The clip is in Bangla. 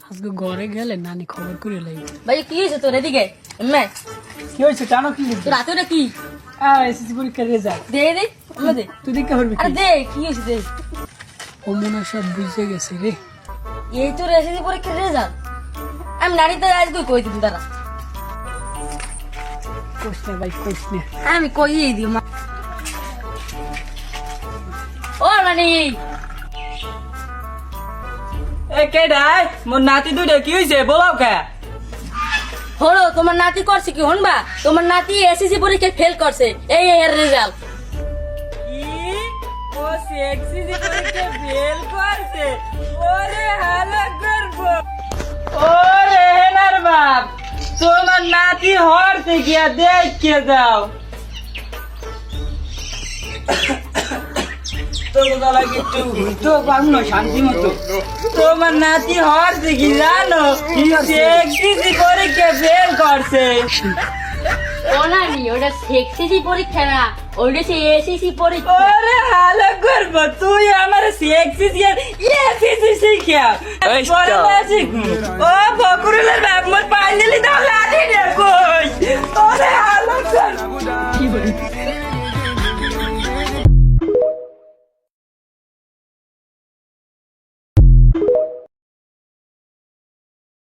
আজকে ঘরে গেলে নানি খবর করে লাই। ভাই কি হয়েছে তোর এদিকে এমএ কি হয়েছে জানো কি তোর রাতে ওটা কি এসএসসি পরীক্ষার রেজাল্ট দে দে এমএ দে তুই দেখতে পারবি আরে কি? দে কি হয়েছে দে ও মনে হয় সব বুঝে গেছে রে। এই তোর এসএসসি পরীক্ষার রেজাল্ট আমি নানিতে আজ তুই কই দিন দাঁড়া কোশ না ভাই কোশ না। আমি কই দিই মা ও নানি এ কে ডাই মোর নাতি দুইটা কি হইছে বলাও কে হলো তোমার নাতি করছে কি হনবা তোমার নাতি এসএসসি পরীক্ষায় ফেল করছে এই এর রেজাল্ট কি ও সেক্সি পরীক্ষা ফেল করছে ওরে হালা করব ওরে হেনার বাপ তোমার নাতি হরতে গিয়া দেখকে যাও তোমার নাতি হরতে কি জানো সেক্সি পরীক্ষা ফেল করছে ও নানি ওটা এসএসসি পরীক্ষা না ওটা সে এসএসসি পরীক্ষা ওরে হালা করব তুই আমার সেক্সি এসিসি শিখিয়া পরে বাসি ও বকুরের বাপ মোর পাইলি দাও লাঠি রে কই ওরে হালা করব কি বলি